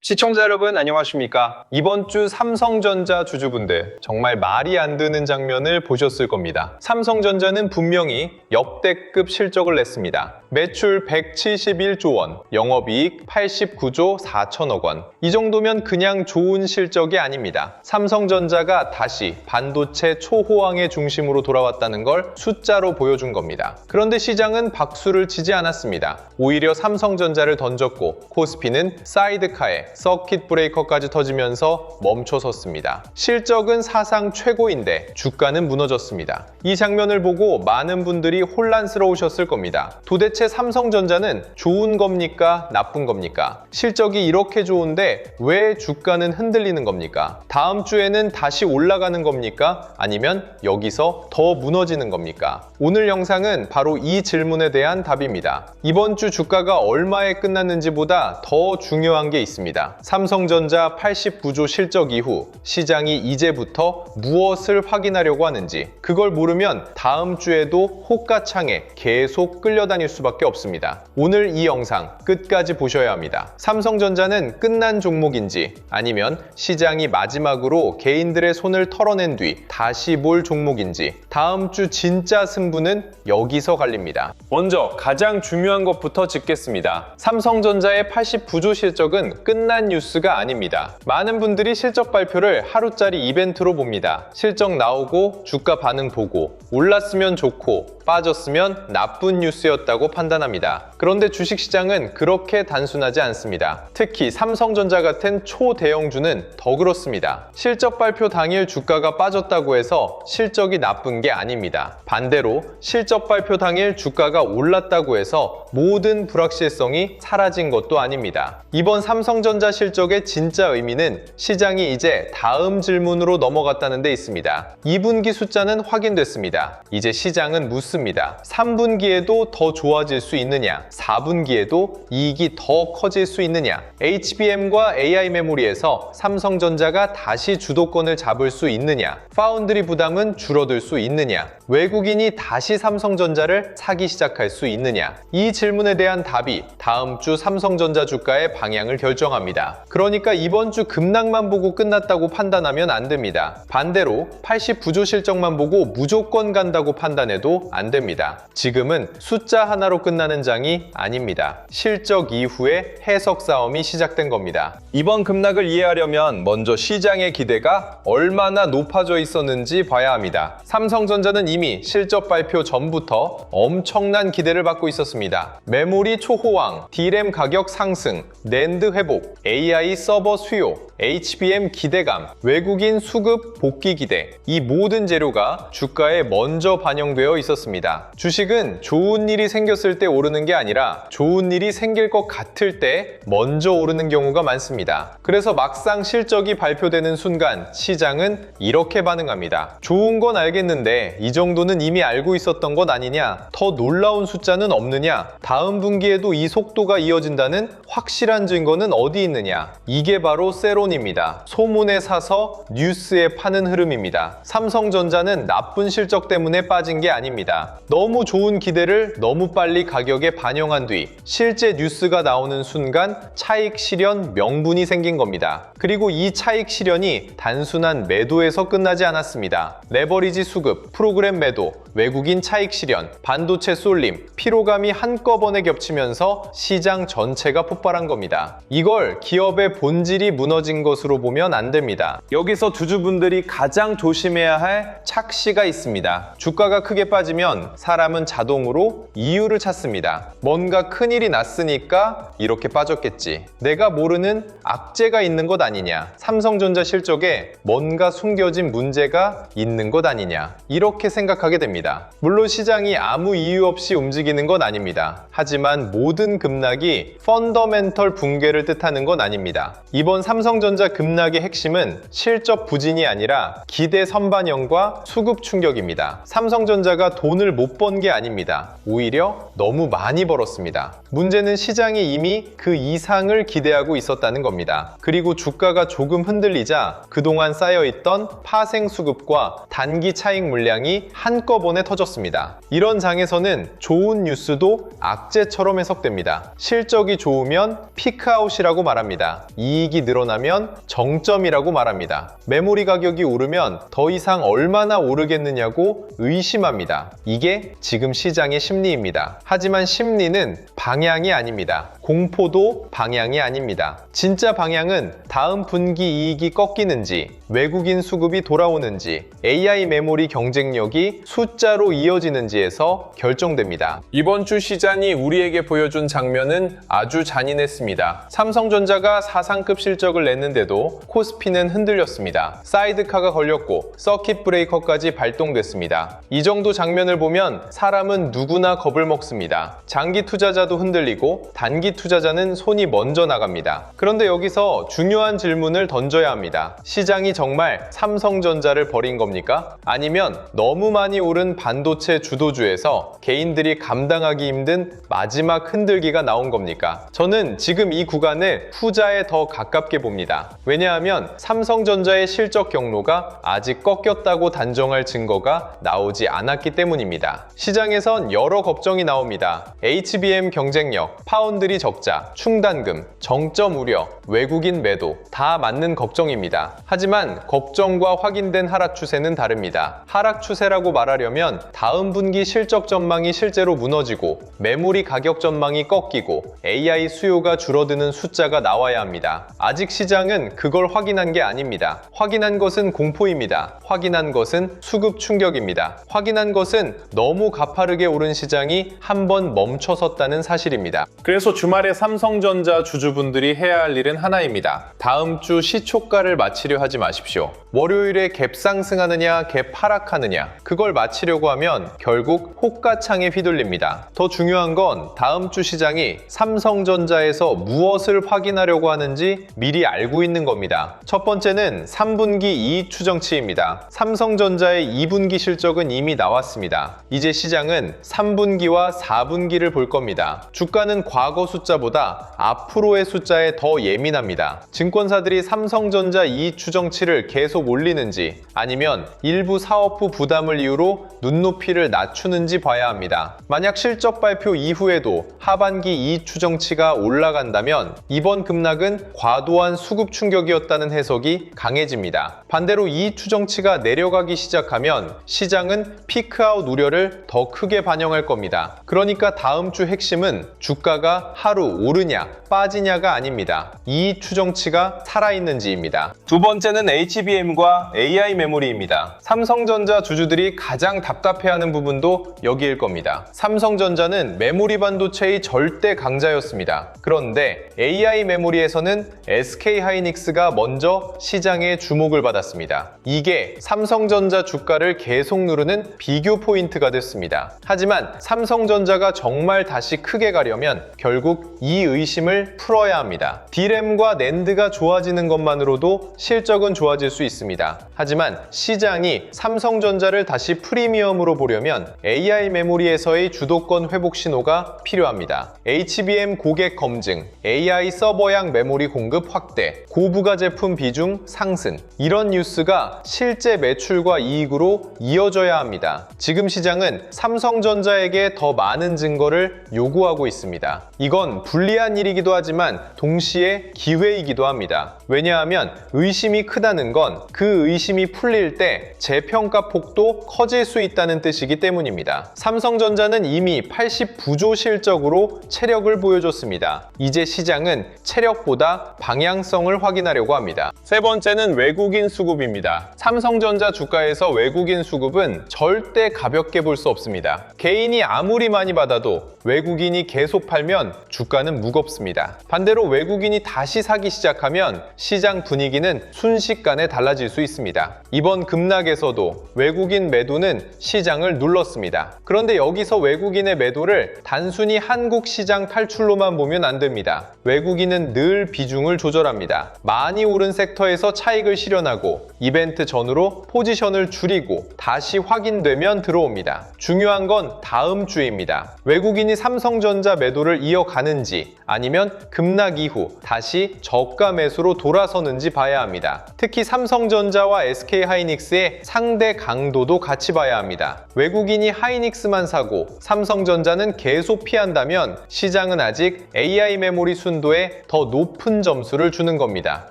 시청자 여러분 안녕하십니까? 이번 주 삼성전자 주주분들 정말 말이 안 되는 장면을 보셨을 겁니다. 삼성전자는 분명히 역대급 실적을 냈습니다. 매출 171조 원, 영업이익 89조 4천억 원. 이 정도면 그냥 좋은 실적이 아닙니다. 삼성전자가 다시 반도체 초호황의 중심으로 돌아왔다는 걸 숫자로 보여준 겁니다. 그런데 시장은 박수를 치지 않았습니다. 오히려 삼성전자를 던졌고 코스피는 사이드카에 서킷 브레이커까지 터지면서 멈춰섰습니다. 실적은 사상 최고인데 주가는 무너졌습니다. 이 장면을 보고 많은 분들이 혼란스러우셨을 겁니다. 도대체 삼성전자는 좋은 겁니까? 나쁜 겁니까? 실적이 이렇게 좋은데 왜 주가는 흔들리는 겁니까? 다음 주에는 다시 올라가는 겁니까? 아니면 여기서 더 무너지는 겁니까? 오늘 영상은 바로 이 질문에 대한 답입니다. 이번 주 주가가 얼마에 끝났는지보다 더 중요한 게 있습니다. 삼성전자 89조 실적 이후 시장이 이제부터 무엇을 확인하려고 하는지, 그걸 모르면 다음 주에도 호가창에 계속 끌려다닐 수밖에 없습니다. 오늘 이 영상 끝까지 보셔야 합니다. 삼성전자는 끝난 종목인지 아니면 시장이 마지막으로 개인들의 손을 털어낸 뒤 다시 볼 종목인지, 다음 주 진짜 승부는 여기서 갈립니다. 먼저 가장 중요한 것부터 짚겠습니다. 삼성전자의 89조 실적은 끝난 뉴스가 아닙니다. 많은 분들이 실적 발표를 하루짜리 이벤트로 봅니다. 실적 나오고 주가 반응 보고 올랐으면 좋고 빠졌으면 나쁜 뉴스였다고 판단합니다. 그런데 주식시장은 그렇게 단순하지 않습니다. 특히 삼성전자 같은 초대형주는 더 그렇습니다. 실적 발표 당일 주가가 빠졌다고 해서 실적이 나쁜 게 아닙니다. 반대로 실적 발표 당일 주가가 올랐다고 해서 모든 불확실성이 사라진 것도 아닙니다. 이번 삼성전자 실적의 진짜 의미는 시장이 이제 다음 질문으로 넘어갔다는 데 있습니다. 2분기 숫자는 확인됐습니다. 이제 시장은 묻습니다. 3분기에도 더 좋아질 수 있느냐? 4분기에도 이익이 더 커질 수 있느냐? HBM과 AI 메모리에서 삼성전자가 다시 주도권을 잡을 수 있느냐? 파운드리 부담은 줄어들 수 있느냐? 외국인이 다시 삼성전자를 사기 시작할 수 있느냐? 이 질문에 대한 답이 다음 주 삼성전자 주가의 방향을 결정합니다. 그러니까 이번 주 급락만 보고 끝났다고 판단하면 안 됩니다. 반대로 89조 실적만 보고 무조건 간다고 판단해도 안 됩니다. 지금은 숫자 하나로 끝나는 장이 아닙니다. 실적 이후에 해석 싸움이 시작된 겁니다. 이번 급락을 이해하려면 먼저 시장의 기대가 얼마나 높아져 있었는지 봐야 합니다. 삼성전자는 이미 실적 발표 전부터 엄청난 기대를 받고 있었습니다. 메모리 초호황, D램 가격 상승, 낸드 회복, AI 서버 수요, HBM 기대감, 외국인 수급 복귀 기대, 이 모든 재료가 주가에 먼저 반영되어 있었습니다. 주식은 좋은 일이 생겼을 때 오르는 게 아니라 좋은 일이 생길 것 같을 때 먼저 오르는 경우가 많습니다. 그래서 막상 실적이 발표되는 순간 시장은 이렇게 반응합니다. 좋은 건 알겠는데 이 정도는 이미 알고 있었던 것 아니냐? 더 놀라운 숫자는 없느냐? 다음 분기에도 이 속도가 이어진다는 확실한 증거는 어디 있느냐? 이게 바로 세론입니다. 소문에 사서 뉴스에 파는 흐름입니다. 삼성전자는 나쁜 실적 때문에 빠진 게 아닙니다. 너무 좋은 기대를 너무 빨리 가격에 반영한 뒤 실제 뉴스가 나오는 순간 차익 실현 명분이 생긴 겁니다. 그리고 이 차익 실현이 단순한 매도에서 끝나지 않았습니다. 레버리지 수급, 프로그램 매도, 외국인 차익 실현, 반도체 쏠림, 피로감이 한꺼번에 겹치면서 시장 전체가 폭발한 겁니다. 이걸 기업의 본질이 무너진 것으로 보면 안 됩니다. 여기서 주주분들이 가장 조심해야 할 착시가 있습니다. 주가가 크게 빠지면 사람은 자동으로 이유를 찾습니다. 뭔가 큰일이 났으니까 이렇게 빠졌겠지. 내가 모르는 악재가 있는 것 아니냐. 삼성전자 실적에 뭔가 숨겨진 문제가 있는 것 아니냐. 이렇게 생각하게 됩니다. 물론 시장이 아무 이유 없이 움직이는 건 아닙니다. 하지만 모든 급락이 펀더멘털 붕괴를 뜻하는 건 아닙니다. 이번 삼성전자 급락의 핵심은 실적 부진이 아니라 기대 선반영과 수급 충격입니다. 삼성전자가 돈을 못 번 게 아닙니다. 오히려 너무 많이 벌었습니다. 문제는 시장이 이미 그 이상을 기대하고 있었다는 겁니다. 그리고 주가가 조금 흔들리자 그동안 쌓여있던 파생 수급과 단기 차익 물량이 한꺼번에 터졌습니다. 이런 장에서는 좋은 뉴스도 악재처럼 해석됩니다. 실적이 좋으면 피크아웃이라고 말합니다. 이익이 늘어나면 정점이라고 말합니다. 메모리 가격이 오르면 더 이상 얼마나 오르겠느냐고 의심합니다. 이게 지금 시장의 심리입니다. 하지만 심리는 방향이 아닙니다. 공포도 방향이 아닙니다. 진짜 방향은 다음 분기 이익이 꺾이는지, 외국인 수급이 돌아오는지, AI 메모리 경쟁력이 숫자로 이어지는지에서 결정됩니다. 이번 주 시장이 우리에게 보여준 장면은 아주 잔인했습니다. 삼성전자가 사상급 실적을 냈는데도 코스피는 흔들렸습니다. 사이드카가 걸렸고 서킷 브레이커까지 발동됐습니다. 이 정도 장면을 보면 사람은 누구나 겁을 먹습니다. 장기 투자자도 흔들리고 단기 투자자는 손이 먼저 나갑니다. 그런데 여기서 중요한 질문을 던져야 합니다. 시장이 정말 삼성전자를 버린 겁니까? 아니면 너무 많이 오른 반도체 주도주에서 개인들이 감당하기 힘든 마지막 흔들기가 나온 겁니까? 저는 지금 이 구간을 후자에 더 가깝게 봅니다. 왜냐하면 삼성전자의 실적 경로가 아직 꺾였다고 단정할 증거가 나오지 않았기 때문입니다. 시장에선 여러 걱정이 나옵니다. HBM 경쟁력, 파운드리 적자, 충당금, 정점 우려, 외국인 매도 다 맞는 걱정입니다. 하지만 걱정과 확인된 하락 추세는 다릅니다. 하락 추세라고 말하려면 다음 분기 실적 전망이 실제로 무너지고 메모리 가격 전망이 꺾이고 AI 수요가 줄어드는 숫자가 나와야 합니다. 아직 시장은 그걸 확인한 게 아닙니다. 확인한 것은 공포입니다. 확인한 것은 수급 충격입니다. 확인한 것은 너무 가파르게 오른 시장이 한번 멈춰섰다는 사실입니다. 그래서 주말에 삼성전자 주주분들이 해야 할 일은 하나입니다. 다음 주 시초가를 맞추려 하지 마십시오. 월요일에 갭 상승하느냐 갭 하락하느냐 그걸 맞추려고 하면 결국 호가창에 휘둘립니다. 더 중요한 건 다음 주 시장이 삼성전자에서 무엇을 확인하려고 하는지 미리 알고 있는 겁니다. 첫 번째는 3분기 이익 추정치입니다. 삼성전자의 2분기 실적은 이미 나왔습니다. 이제 시장은 3분기와 4분기를 볼 겁니다. 주가는 과거 숫자보다 앞으로의 숫자에 더 예민합니다. 증권사들이 삼성전자 이익 추정치를 계속 올리는지 아니면 일부 사업부 부담을 이유로 눈높이를 낮추는지 봐야 합니다. 만약 실적 발표 이후에도 하반기 이익 추정치가 올라간다면 이번 급락은 과도한 수급 충격이었다는 해석이 강해집니다. 반대로 이익 추정치가 내려가기 시작하면 시장은 피크아웃 우려를 더 크게 반영할 겁니다. 그러니까 다음 주 핵심은 주가가 하루 오르냐 빠지냐가 아닙니다. 이익 추정치가 살아있는지입니다. 두 번째는 HBM과 AI 메모리입니다. 삼성전자 주주들이 가장 답답해하는 부분도 여기일 겁니다. 삼성전자는 메모리 반도체의 절대 강자였습니다. 그런데 AI 메모리에서는 SK하이닉스가 먼저 시장의 주목을 받았습니다. 이게 삼성전자 주가를 계속 누르는 비교 포인트가 됐습니다. 하지만 삼성전자가 정말 다시 크게 가려면 결국 이 의심을 풀어야 합니다. D램과 낸드가 좋아지는 것만으로도 실적은 좋아질 수 있습니다. 하지만 시장이 삼성전자를 다시 프리미엄으로 보려면 AI 메모리에서의 주도권 회복 신호가 필요합니다. HBM 고객 검증, AI 서버형 메모리 공급 확대, 고부가 제품 비중 상승 이런 뉴스가 실제 매출과 이익으로 이어져야 합니다. 지금 시장은 삼성전자에게 더 많은 증거를 요구하고 있습니다. 이건 불리한 일이기도 하지만 동시에 기회이기도 합니다. 왜냐하면 의심이 크다는 건 그 의심이 풀릴 때 재평가 폭도 커질 수 있다는 뜻이기 때문입니다. 삼성전자는 이미 89조 실적으로 체력을 보여줬습니다. 이제 시장은 체력보다 방향성을 확인하려고 합니다. 세 번째는 외국인 수급입니다. 삼성전자 주가에서 외국인 수급은 절대 가볍게 볼 수 없습니다. 개인이 아무리 많이 받아도 외국인이 계속 팔면 주가는 무겁습니다. 반대로 외국인이 다시 사기 시작하면 시장 분위기는 순식간에 달라질 수 있습니다. 이번 급락에서도 외국인 매도는 시장을 눌렀습니다. 그런데 여기서 외국인의 매도를 단순히 한국 시장 탈출로만 보면 안 됩니다. 외국인은 늘 비중을 조절합니다. 많이 오른 섹터에서 차익을 실현하고 이벤트 전후로 포지션을 줄이고 다시 확인되면 들어옵니다. 중요한 건 다음 주입니다. 외국인이 삼성전자 매도를 이어가는지 아니면 급락 이후 다시 저가 매수로 돌아서는지 봐야 합니다. 특히 특히 삼성전자와 SK하이닉스의 상대 강도도 같이 봐야 합니다. 외국인이 하이닉스만 사고 삼성전자는 계속 피한다면 시장은 아직 AI 메모리 순도에 더 높은 점수를 주는 겁니다.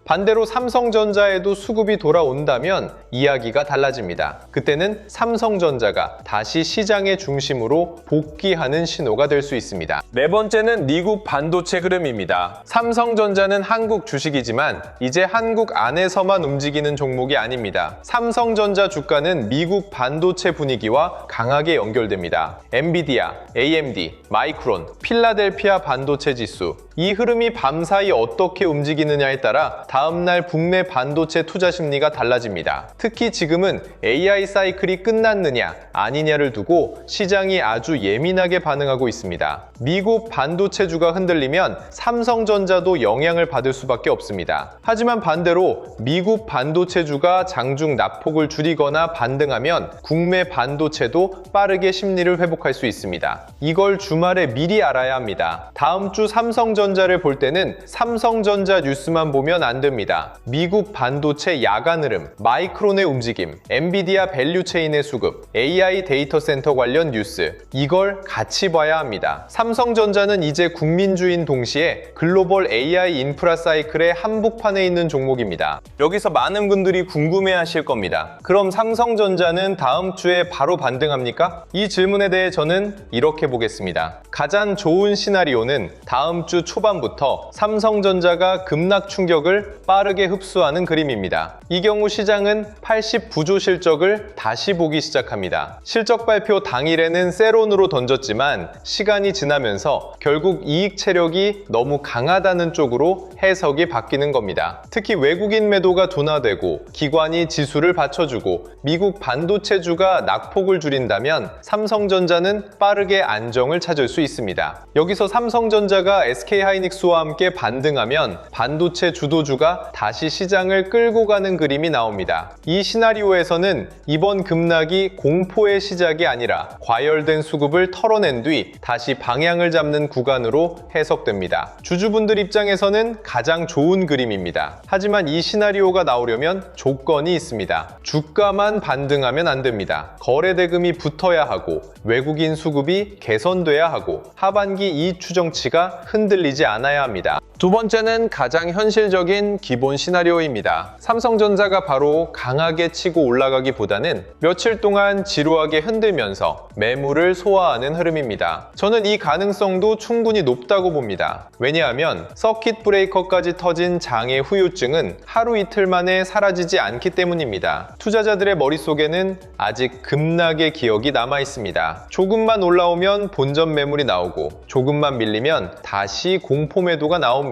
반대로 삼성전자에도 수급이 돌아온다면 이야기가 달라집니다. 그때는 삼성전자가 다시 시장의 중심으로 복귀하는 신호가 될 수 있습니다. 네 번째는 미국 반도체 흐름입니다. 삼성전자는 한국 주식이지만 이제 한국 안에서만 움직이는 종목이 아닙니다. 삼성전자 주가는 미국 반도체 분위기와 강하게 연결됩니다. 엔비디아, AMD, 마이크론, 필라델피아 반도체 지수. 이 흐름이 밤사이 어떻게 움직이느냐에 따라 다음날 북미 반도체 투자 심리가 달라집니다. 특히 지금은 AI 사이클이 끝났느냐 아니냐를 두고 시장이 아주 예민하게 반응하고 있습니다. 미국 반도체주가 흔들리면 삼성전자도 영향을 받을 수밖에 없습니다. 하지만 반대로 미국 반도체주가 장중 낙폭을 줄이거나 반등하면 국내 반도체도 빠르게 심리를 회복할 수 있습니다. 이걸 주말에 미리 알아야 합니다. 다음 주 삼성전자를 볼 때는 삼성전자 뉴스만 보면 안 됩니다. 미국 반도체 야간 흐름, 마이크론의 움직임, 엔비디아 밸류체인의 수급, AI 데이터 센터 관련 뉴스, 이걸 같이 봐야 합니다. 삼성전자는 이제 국민주인 동시에 글로벌 AI 인프라 사이클의 한복판에 있는 종목입니다. 여기서 많은 분들이 궁금해하실 겁니다. 그럼 삼성전자는 다음 주에 바로 반등합니까? 이 질문에 대해 저는 이렇게 보겠습니다. 가장 좋은 시나리오는 다음 주 초반부터 삼성전자가 급락 충격을 빠르게 흡수하는 그림입니다. 이 경우 시장은 89조 실적을 다시 보기 시작합니다. 실적 발표 당일에는 세론으로 던졌지만 시간이 지나면서 결국 이익 체력이 너무 강하다는 쪽으로 해석이 바뀌는 겁니다. 특히 외국인 매도가 둔화되고 기관이 지수를 받쳐주고 미국 반도체주가 낙폭을 줄인다면 삼성전자는 빠르게 안정을 찾을 수 있습니다. 여기서 삼성전자가 SK하이닉스와 함께 반등하면 반도체 주도주가 다시 시장을 끌고 가는 그림이 나옵니다. 이 시나리오에서는 이번 급락이 공포의 시작이 아니라 과열된 수급을 털어낸 뒤 다시 방향을 잡는 구간으로 해석됩니다. 주주분들 입장에서는 가장 좋은 그림입니다. 하지만 이 시나리오가 나오려면 조건이 있습니다. 주가만 반등하면 안 됩니다. 거래대금이 붙어야 하고 외국인 수급이 개선돼야 하고 하반기 이익 추정치가 흔들리지 않아야 합니다. 두 번째는 가장 현실적인 기본 시나리오입니다. 삼성전자가 바로 강하게 치고 올라가기보다는 며칠 동안 지루하게 흔들면서 매물을 소화하는 흐름입니다. 저는 이 가능성도 충분히 높다고 봅니다. 왜냐하면 서킷 브레이커까지 터진 장의 후유증은 하루 이틀 만에 사라지지 않기 때문입니다. 투자자들의 머릿속에는 아직 급락의 기억이 남아 있습니다. 조금만 올라오면 본전 매물이 나오고 조금만 밀리면 다시 공포 매도가 나옵니다.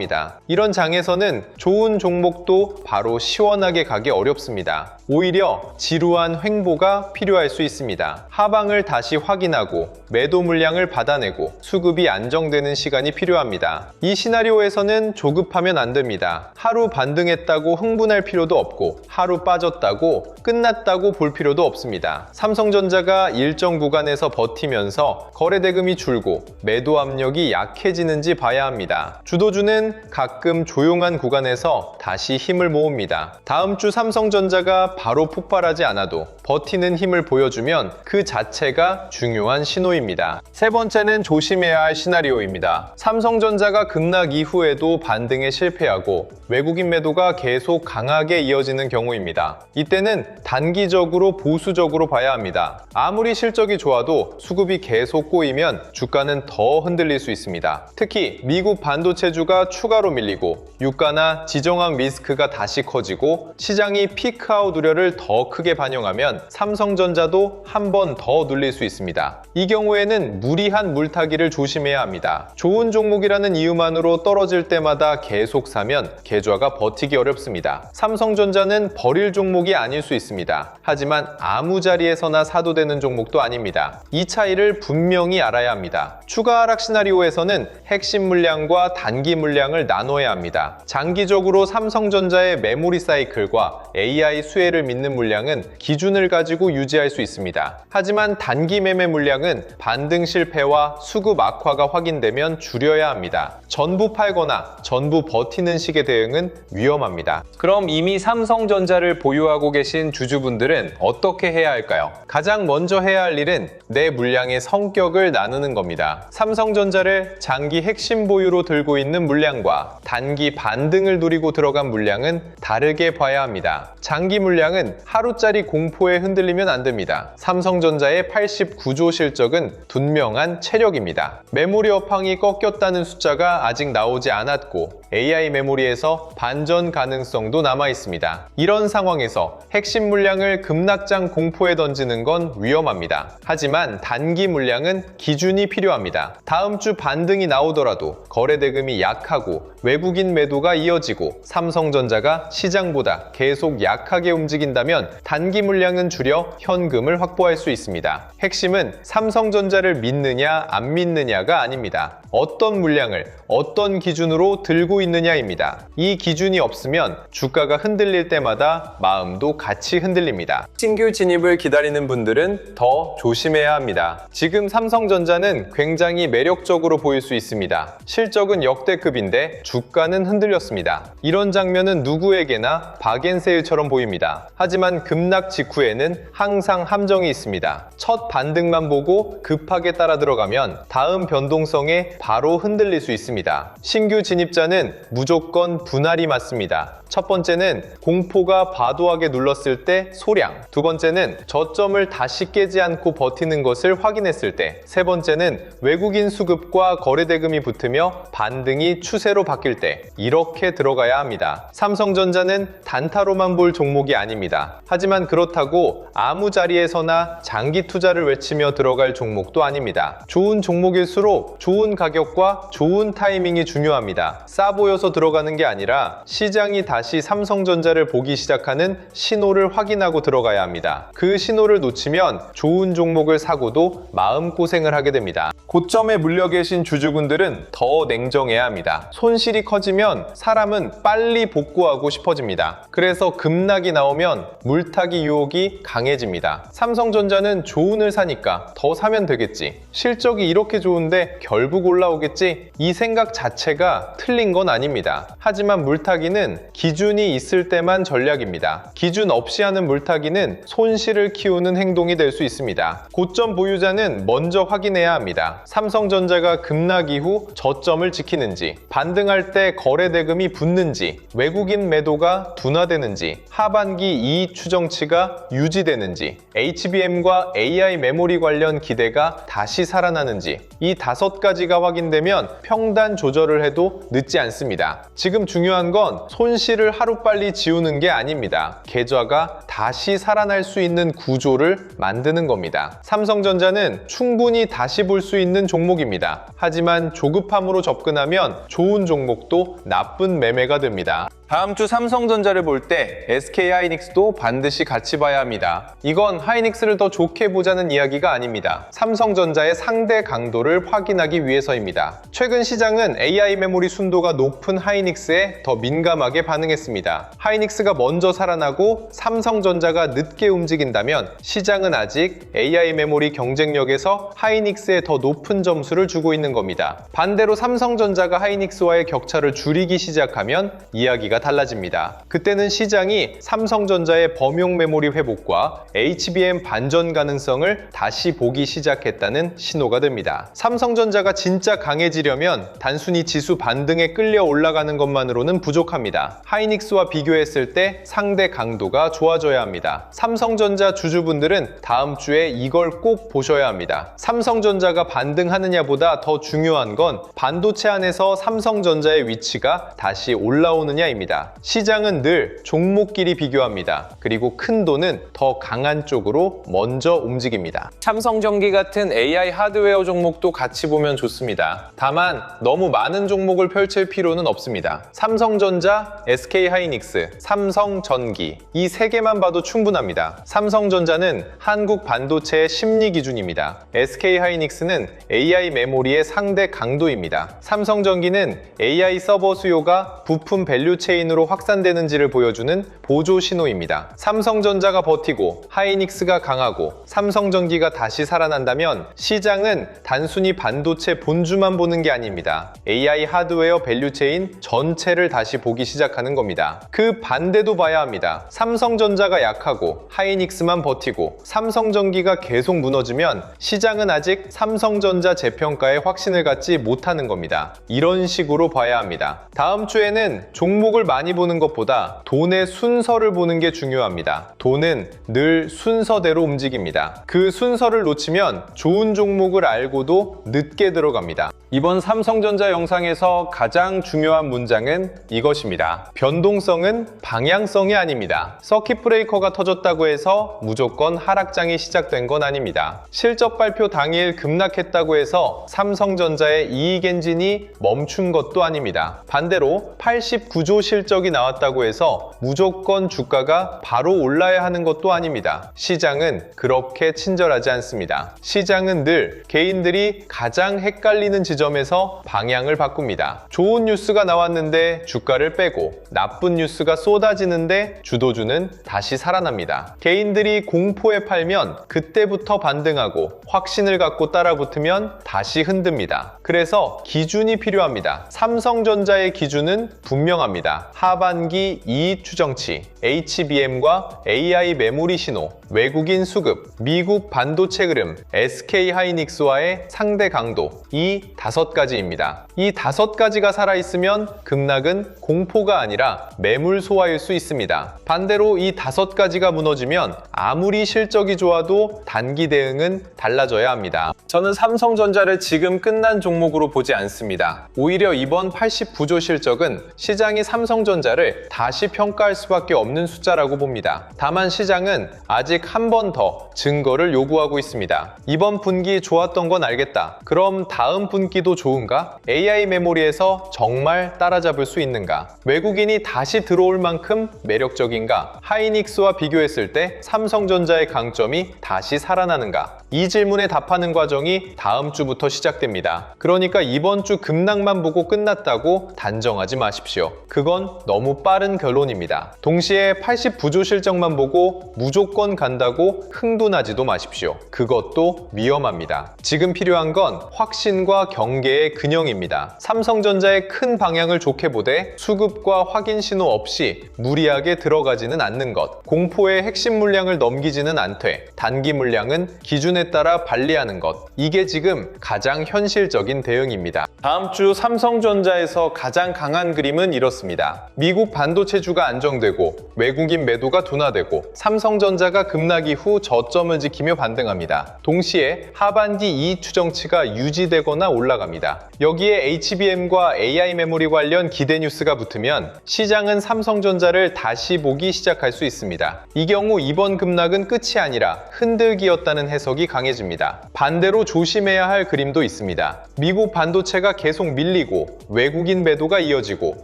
이런 장에서는 좋은 종목도 바로 시원하게 가기 어렵습니다. 오히려 지루한 횡보가 필요할 수 있습니다. 하방을 다시 확인하고 매도 물량을 받아내고 수급이 안정되는 시간이 필요합니다. 이 시나리오에서는 조급하면 안 됩니다. 하루 반등했다고 흥분할 필요도 없고 하루 빠졌다고 끝났다고 볼 필요도 없습니다. 삼성전자가 일정 구간에서 버티면서 거래대금이 줄고 매도 압력이 약해지는지 봐야 합니다. 주도주는 가끔 조용한 구간에서 다시 힘을 모읍니다. 다음 주 삼성전자가 바로 폭발하지 않아도 버티는 힘을 보여주면 그 자체가 중요한 신호입니다. 세 번째는 조심해야 할 시나리오입니다. 삼성전자가 급락 이후에도 반등에 실패하고 외국인 매도가 계속 강하게 이어지는 경우입니다. 이때는 단기적으로 보수적으로 봐야 합니다. 아무리 실적이 좋아도 수급이 계속 꼬이면 주가는 더 흔들릴 수 있습니다. 특히 미국 반도체주가 추가로 밀리고 유가나 지정학 리스크가 다시 커지고 시장이 피크아웃 우려를 더 크게 반영하면 삼성전자도 한 번 더 눌릴 수 있습니다. 이 경우에는 무리한 물타기를 조심해야 합니다. 좋은 종목이라는 이유만으로 떨어질 때마다 계속 사면 계좌가 버티기 어렵습니다. 삼성전자는 버릴 종목이 아닐 수 있습니다. 하지만 아무 자리에서나 사도 되는 종목도 아닙니다. 이 차이를 분명히 알아야 합니다. 추가 하락 시나리오에서는 핵심 물량과 단기 물량 물량을 나눠야 합니다. 장기적으로 삼성전자의 메모리 사이클과 AI 수혜를 믿는 물량은 기준을 가지고 유지할 수 있습니다. 하지만 단기 매매 물량은 반등 실패와 수급 악화가 확인되면 줄여야 합니다. 전부 팔거나 전부 버티는 식의 대응은 위험합니다. 그럼 이미 삼성전자를 보유하고 계신 주주분들은 어떻게 해야 할까요? 가장 먼저 해야 할 일은 내 물량의 성격을 나누는 겁니다. 삼성전자를 장기 핵심 보유로 들고 있는 물량과 단기 반등을 노리고 들어간 물량은 다르게 봐야 합니다. 장기 물량은 하루짜리 공포에 흔들리면 안 됩니다. 삼성전자의 89조 실적은 분명한 체력입니다. 메모리 업황이 꺾였다는 숫자가 아직 나오지 않았고 AI 메모리에서 반전 가능성도 남아 있습니다. 이런 상황에서 핵심 물량을 급락장 공포에 던지는 건 위험합니다. 하지만 단기 물량은 기준이 필요합니다. 다음 주 반등이 나오더라도 거래 대금이 약하고 외국인 매도가 이어지고 삼성전자가 시장보다 계속 약하게 움직인다면 단기 물량은 줄여 현금을 확보할 수 있습니다. 핵심은 삼성전자를 믿느냐 안 믿느냐가 아닙니다. 어떤 물량을 어떤 기준으로 들고 있느냐입니다. 이 기준이 없으면 주가가 흔들릴 때마다 마음도 같이 흔들립니다. 신규 진입을 기다리는 분들은 더 조심해야 합니다. 지금 삼성전자는 굉장히 매력적으로 보일 수 있습니다. 실적은 역대급인데 주가는 흔들렸습니다. 이런 장면은 누구에게나 박앤세일처럼 보입니다. 하지만 급락 직후에는 항상 함정이 있습니다. 첫 반등만 보고 급하게 따라 들어가면 다음 변동성에 바로 흔들릴 수 있습니다. 신규 진입자는 무조건 분할이 맞습니다. 첫 번째는 공포가 과도하게 눌렀을 때 소량, 두 번째는 저점을 다시 깨지 않고 버티는 것을 확인했을 때, 세 번째는 외국인 수급과 거래 대금이 붙으며 반등이 추세로 바뀔 때, 이렇게 들어가야 합니다. 삼성전자는 단타로만 볼 종목이 아닙니다. 하지만 그렇다고 아무 자리에서나 장기 투자를 외치며 들어갈 종목도 아닙니다. 좋은 종목일수록 좋은 가격과 좋은 타이밍이 중요합니다. 싸 보여서 들어가는 게 아니라 시장이 다시 삼성전자를 보기 시작하는 신호를 확인하고 들어가야 합니다. 그 신호를 놓치면 좋은 종목을 사고도 마음고생을 하게 됩니다. 고점에 물려 계신 주주분들은 더 냉정해야 합니다. 손실이 커지면 사람은 빨리 복구하고 싶어집니다. 그래서 급락이 나오면 물타기 유혹이 강해집니다. 삼성전자는 좋은을 사니까 더 사면 되겠지. 실적이 이렇게 좋은데 결국 올라오겠지. 이 생각 자체가 틀린 건 아닙니다. 하지만 물타기는 기준이 있을 때만 전략입니다. 기준 없이 하는 물타기는 손실을 키우는 행동이 될 수 있습니다. 고점 보유자는 먼저 확인해야 합니다. 삼성전자가 급락 이후 저점을 지키는지, 반등할 때 거래 대금이 붙는지, 외국인 매도가 둔화되는지, 하반기 이익 추정치가 유지되는지, HBM과 AI 메모리 관련 기대가 다시 살아나는지, 이 5가지가 확인되면 평단 조절을 해도 늦지 않습니다. 지금 중요한 건 손실을 하루빨리 지우는 게 아닙니다. 계좌가 다시 살아날 수 있는 구조를 만드는 겁니다. 삼성전자는 충분히 다시 볼 수 있는 종목입니다. 하지만 조급함으로 접근하면 좋은 종목도 나쁜 매매가 됩니다. 다음 주 삼성전자를 볼 때 SK 하이닉스도 반드시 같이 봐야 합니다. 이건 하이닉스를 더 좋게 보자는 이야기가 아닙니다. 삼성전자의 상대 강도를 확인하기 위해서입니다. 최근 시장은 AI 메모리 순도가 높은 하이닉스에 더 민감하게 반응했습니다. 하이닉스가 먼저 살아나고 삼성전자가 늦게 움직인다면 시장은 아직 AI 메모리 경쟁력에서 하이닉스에 더 높은 점수를 주고 있는 겁니다. 반대로 삼성전자가 하이닉스와의 격차를 줄이기 시작하면 이야기가 달라집니다. 그때는 시장이 삼성전자의 범용 메모리 회복과 HBM 반전 가능성을 다시 보기 시작했다는 신호가 됩니다. 삼성전자가 진짜 강해지려면 단순히 지수 반등에 끌려 올라가는 것만으로는 부족합니다. 하이닉스와 비교했을 때 상대 강도가 좋아져야 합니다. 삼성전자 주주분들은 다음 주에 이걸 꼭 보셔야 합니다. 삼성전자가 반등하느냐보다 더 중요한 건 반도체 안에서 삼성전자의 위치가 다시 올라오느냐입니다. 됩니다. 시장은 늘 종목끼리 비교합니다. 그리고 큰 돈은 더 강한 쪽으로 먼저 움직입니다. 삼성전기 같은 AI 하드웨어 종목도 같이 보면 좋습니다. 다만 너무 많은 종목을 펼칠 필요는 없습니다. 삼성전자, SK하이닉스, 삼성전기 이 세 개만 봐도 충분합니다. 삼성전자는 한국 반도체의 심리 기준입니다. SK하이닉스는 AI 메모리의 상대 강도입니다. 삼성전기는 AI 서버 수요가 부품 밸류체인으로 확산되는지를 보여주는 보조 신호입니다. 삼성전자가 버티고 하이닉스가 강하고 삼성전기가 다시 살아난다면 시장은 단순히 반도체 본주만 보는 게 아닙니다. AI 하드웨어 밸류체인 전체를 다시 보기 시작하는 겁니다. 그 반대도 봐야 합니다. 삼성전자가 약하고 하이닉스만 버티고 삼성전기가 계속 무너지면 시장은 아직 삼성전자 재평가에 확신을 갖지 못하는 겁니다. 이런 식으로 봐야 합니다. 다음 주에는 종목을 많이 보는 것보다 돈의 순서를 보는 게 중요합니다. 돈은 늘 순서대로 움직입니다. 그 순서를 놓치면 좋은 종목을 알고도 늦게 들어갑니다. 이번 삼성전자 영상에서 가장 중요한 문장은 이것입니다. 변동성은 방향성이 아닙니다. 서킷 브레이커가 터졌다고 해서 무조건 하락장이 시작된 건 아닙니다. 실적 발표 당일 급락했다고 해서 삼성전자의 이익 엔진이 멈춘 것도 아닙니다. 반대로 89조 실적이 나왔다고 해서 무조건 주가가 바로 올라야 하는 것도 아닙니다. 시장은 그렇게 친절하지 않습니다. 시장은 늘 개인들이 가장 헷갈리는 지점에서 방향을 바꿉니다. 좋은 뉴스가 나왔는데 주가를 빼고 나쁜 뉴스가 쏟아지는데 주도주는 다시 살아납니다. 개인들이 공포에 팔면 그때부터 반등하고 확신을 갖고 따라붙으면 다시 흔듭니다. 그래서 기준이 필요합니다. 삼성전자의 기준은 분명합니다. 하반기 이익 추정치, HBM과 AI 메모리 신호, 외국인 수급, 미국 반도체 흐름, SK하이닉스와의 상대 강도 이 5가지입니다. 이 5가지가 살아있으면 급락은 공포가 아니라 매물 소화일 수 있습니다. 반대로 이 5가지가 무너지면 아무리 실적이 좋아도 단기 대응은 달라져야 합니다. 저는 삼성전자를 지금 끝난 종목으로 보지 않습니다. 오히려 이번 89조 실적은 시장이 삼성전자를 다시 평가할 수밖에 없는 숫자라고 봅니다. 다만 시장은 아직 한 번 더 증거를 요구하고 있습니다. 이번 분기 좋았던 건 알겠다. 그럼 다음 분기도 좋은가? AI 메모리에서 정말 따라잡을 수 있는가? 외국인이 다시 들어올 만큼 매력적인가? 하이닉스와 비교했을 때 삼성전자의 강점이 다시 살아나는가? 이 질문에 답하는 과정이 다음 주부터 시작됩니다. 그러니까 이번 주 급락만 보고 끝났다고 단정하지 마십시오. 그건 너무 빠른 결론입니다. 동시에 89조 실적만 보고 무조건 간다고 흥분하지도 마십시오. 그것도 위험합니다. 지금 필요한 건 확신과 경계의 균형입니다. 삼성전자의 큰 방향을 좋게 보되 수급과 확인 신호 없이 무리하게 들어가지는 않는 것, 공포의 핵심 물량을 넘기지는 않되 단기 물량은 기준에 따라 관리하는 것, 이게 지금 가장 현실적인 대응입니다. 다음 주 삼성전자에서 가장 강한 그림은 이렇습니다. 미국 반도체주가 안정되고 외국인 매도가 둔화되고 삼성전자가 급락 이후 저점을 지키며 반등합니다. 동시에 하반기 이익 추정치가 유지되거나 올라갑니다. 여기에 HBM과 AI 메모리 관련 기대 뉴스가 붙으면 시장은 삼성전자를 다시 보기 시작할 수 있습니다. 이 경우 이번 급락은 끝이 아니라 흔들기였다는 해석이 강해집니다. 반대로 조심해야 할 그림도 있습니다. 미국 반도체가 계속 밀리고 외국인 매도가 이어지고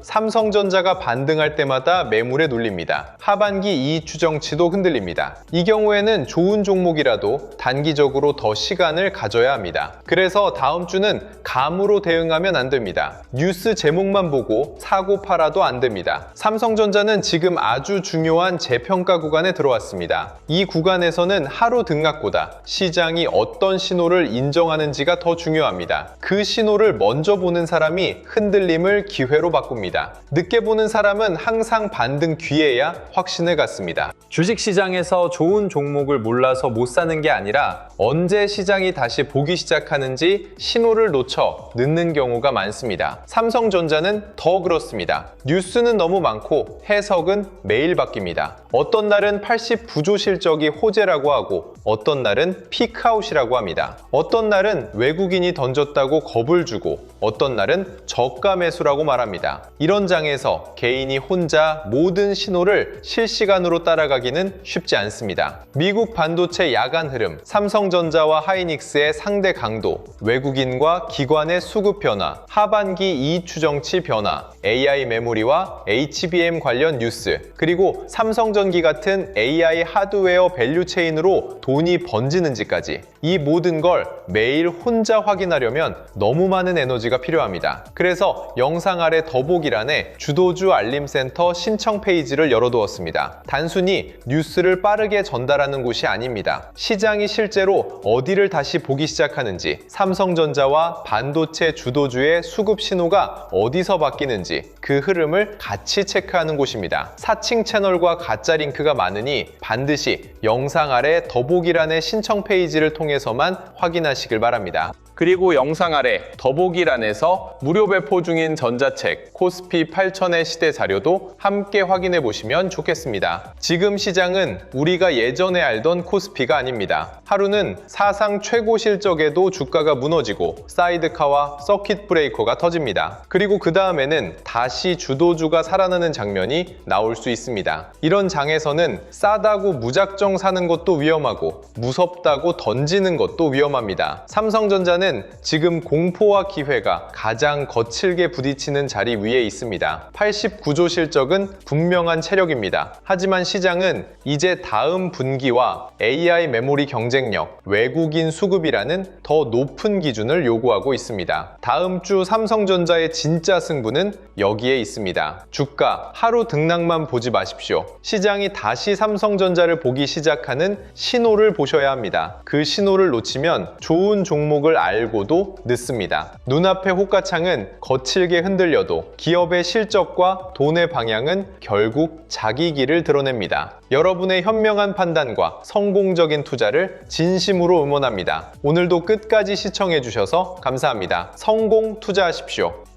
삼성전자가 반등할 때마다 매물에 눌립니다. 하반기 이익 추정치도 흔들립니다. 이 경우에는 좋은 종목이라도 단기적으로 더 시간을 가져야 합니다. 그래서 다음 주는 감으로 대응하면 안 됩니다. 뉴스 제목만 보고 사고 팔아도 안 됩니다. 삼성전자는 지금 아주 중요한 재평가 구간에 들어왔습니다. 이 구간에서는 하루 등락보다 시장이 어떤 신호를 인정하는지가 더 중요합니다. 그 신호를 먼저 보는 사람이 흔들림을 기회로 바꿉니다. 늦게 보는 사람은 항상 반등 뒤에야 확신을 갖습니다. 주식시장에서 좋은 종목을 몰라서 못 사는 게 아니라 언제 시장이 다시 보기 시작하는지 신호를 놓쳐 늦는 경우가 많습니다. 삼성전자는 더 그렇습니다. 뉴스는 너무 많고 해석은 매일 바뀝니다. 어떤 날은 89조 실적이 호재라고 하고 어떤 날은 피크아웃이라고 합니다. 어떤 날은 외국인이 던졌다고 겁을 주고 어떤 날은 저가 매수라고 말합니다. 이런 장에서 개인이 혼자 모든 신호를 실시간으로 따라가기는 쉽지 않습니다. 미국 반도체 야간 흐름, 삼성전자와 하이닉스의 상대 강도, 외국인과 기관의 수급 변화, 하반기 이익 추정치 변화, AI 메모리와 HBM 관련 뉴스, 그리고 삼성전기 같은 AI 하드웨어 밸류체인으로 돈이 번지는지까지 이 모든 걸 매일 혼자 확인하려면 너무 많은 에너지가 필요합니다. 그래서 영상 아래 더보기란에 주도주 알림센터 신청 페이지를 열어두었습니다. 단순히 뉴스를 빠르게 전달하는 곳이 아닙니다. 시장이 실제로 어디를 다시 보기 시작하는지, 삼성전자와 반도체 주도주의 수급 신호가 어디서 바뀌는지 그 흐름을 같이 체크하는 곳입니다. 사칭 채널과 가짜 링크가 많으니 반드시 영상 아래 더보기란의 신청 페이지를 통해서만 확인하시길 바랍니다. 그리고 영상 아래 더보기란에서 무료 배포 중인 전자책 코스피 8000의 시대 자료도 함께 확인해 보시면 좋겠습니다. 지금 시장은 우리가 예전에 알던 코스피가 아닙니다. 하루는 사상 최고 실적에도 주가가 무너지고 사이드카와 서킷 브레이커가 터집니다. 그리고 그 다음에는 다시 주도주가 살아나는 장면이 나올 수 있습니다. 이런 장에서는 싸다고 무작정 사는 것도 위험하고 무섭다고 던지는 것도 위험합니다. 삼성전자는 지금 공포와 기회가 가장 거칠게 부딪히는 자리 위에 있습니다. 89조 실적은 분명한 체력입니다. 하지만 시장은 이제 다음 분기와 AI 메모리 경쟁력, 외국인 수급이라는 더 높은 기준을 요구하고 있습니다. 다음 주 삼성전자의 진짜 승부는 여기에 있습니다. 주가 하루 등락만 보지 마십시오. 시장이 다시 삼성전자를 보기 시작하는 신호를 보셔야 합니다. 그 신호를 놓치면 좋은 종목을 알고도 늦습니다. 눈앞의 호가창은 거칠게 흔들려도 기업의 실적과 돈의 방향은 결국 자기 길을 드러냅니다. 여러분의 현명한 판단과 성공적인 투자를 진심으로 응원합니다. 오늘도 끝까지 시청해 주셔서 감사합니다. 성공 투자하십시오.